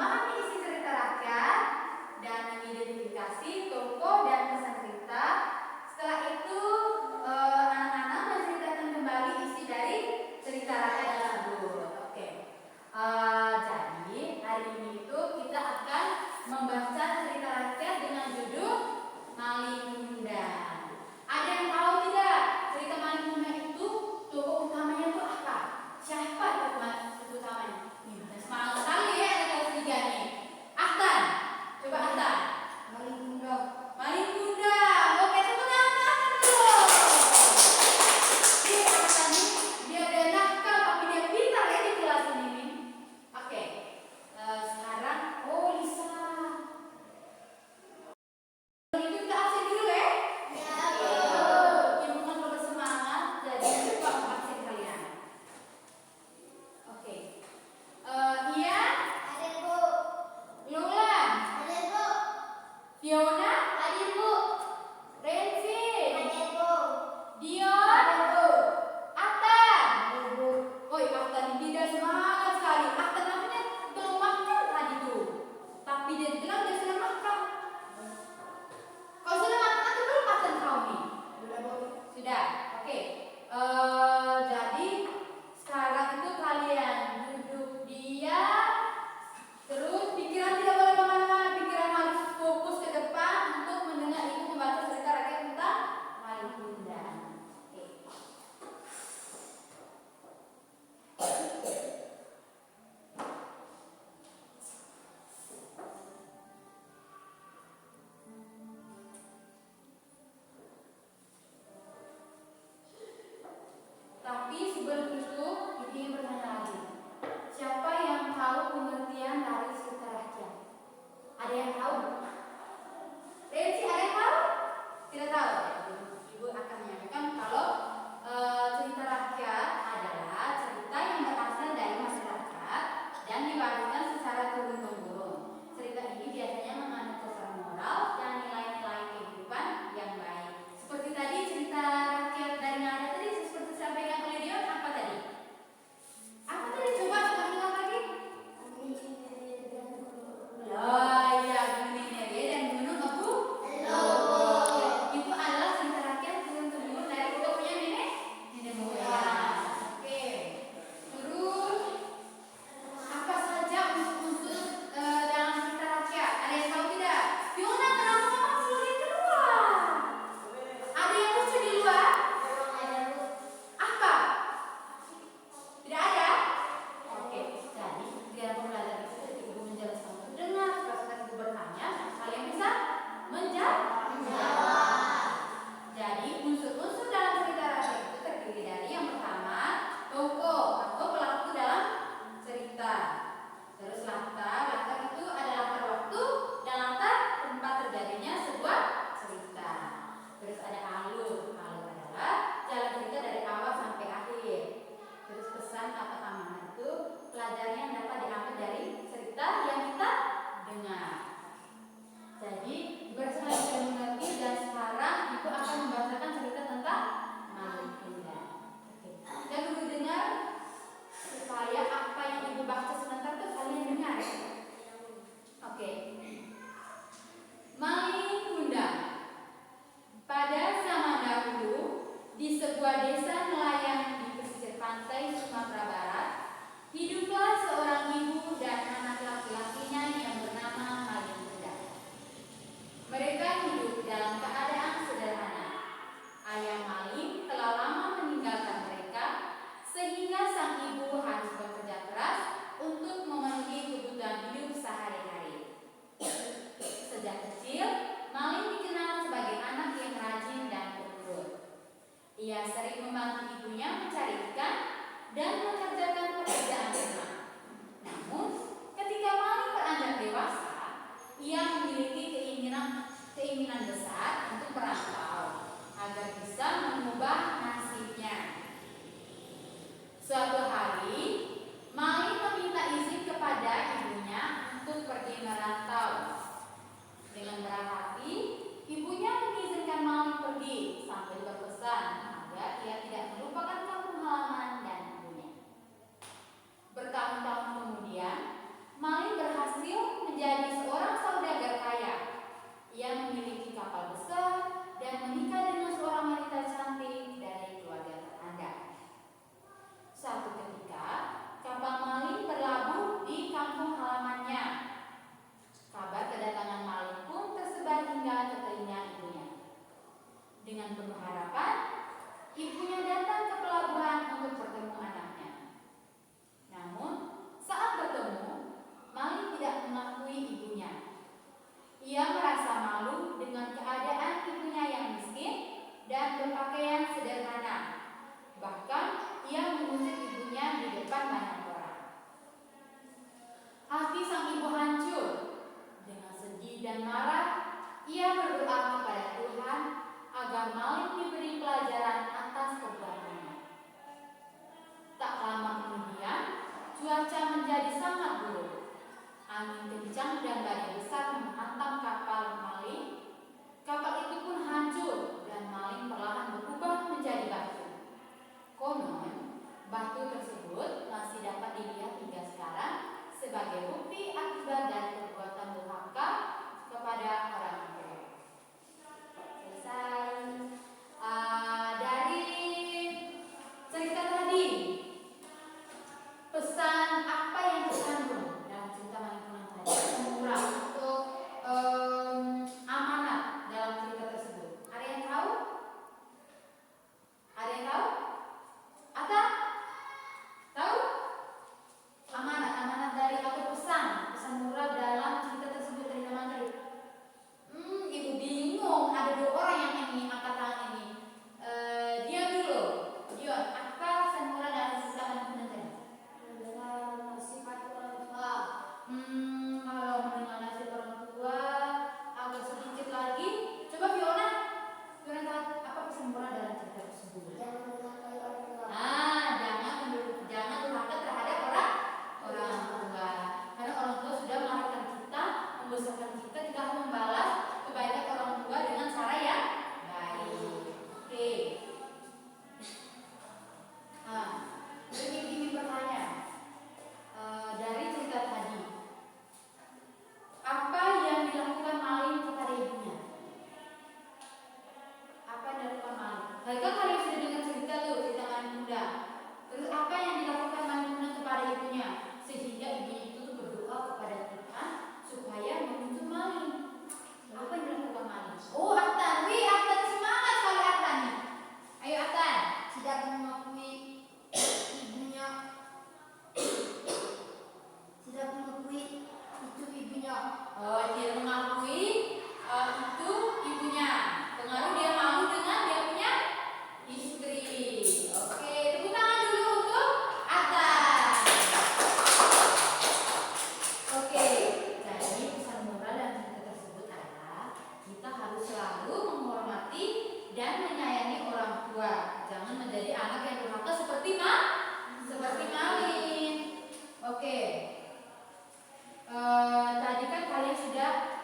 memahami isi cerita rakyat dan mengidentifikasi tokoh dan pesan cerita. Setelah itu anak-anak menceritakan kembali isi dari cerita rakyat tersebut. Oke. Jadi hari ini itu kita akan membaca cerita rakyat dengan judul Maling Kundang. Ada yang tahu tidak cerita Maling Kundang itu tokoh utamanya itu apa? Siapa tokoh utamanya? Semangat sekali ya ada kelas 3 nih. Ahtan, coba Ahtan. Maling Kundang. Maling Kundang. Kemudian marah, ia berdoa kepada Tuhan agar maling diberi pelajaran atas perbuatannya. Tak lama kemudian, cuaca menjadi sangat buruk. Angin kencang dan badai besar menghantam kapal maling. Kapal itu pun hancur dan maling perlahan berubah menjadi batu. Konon, batu tersebut masih dapat dilihat hingga sekarang sebagai bukti akibat dari perbuatan durhaka kepada orang tua. Selesai. Dari cerita tadi, pesan apa yang terkandung dalam cerita maling tadi? Murah untuk amanat dalam cerita tersebut. Ada yang tahu? Ada yang tahu? Ada? Tahu? Amanat dari atau pesan moral dalam cerita tersebut dari teman tadi. Ibu bingung, ada 2 orang yang ini angkat tangan ini. Dia dulu, Dion, apa pesan moral dalam cerita teman tadi? Adalah sifat orang tua. Kalau mendengar nasihat orang tua agak sedikit lagi. Coba Fiona tahu apa pesan moral dalam cerita tersebut? Jangan durhaka terhadap orang tua. Karena orang tua sudah melahirkan kita, membesarkan kita harus membalas kebaikan orang tua dengan cara yang baik. Oke. Jadi ini bertanya dari cerita tadi, apa yang dilakukan maling kepada ibunya? Apa yang dilakukan maling? Tadi kan kalian sudah dengar cerita maling muda. Terus apa yang dilakukan maling muda kepada ibunya? Sehingga ibunya itu berdoa kepada Tuhan supaya menuntut maling. Apa yang dilakukan maling? Oh, Atan. Atan semangat sekali Atan. Ayo Atan. Tidak mengakui ibunya. Tidak mengakui itu ibunya. Oh, tidak mengakui itu ibunya. Pengaruh dia malu dengan dia punya istri. Oke, tepuk tangan dulu untuk Atan. Oke, jadi pesan moral dalam cerita tersebut adalah kita harus selalu menghormati dan menyayangi orang tua. Jangan menjadi anak yang durhaka seperti maling. Oke. Tadi kan kalian sudah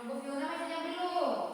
Nunggu Fiona masih jam belum?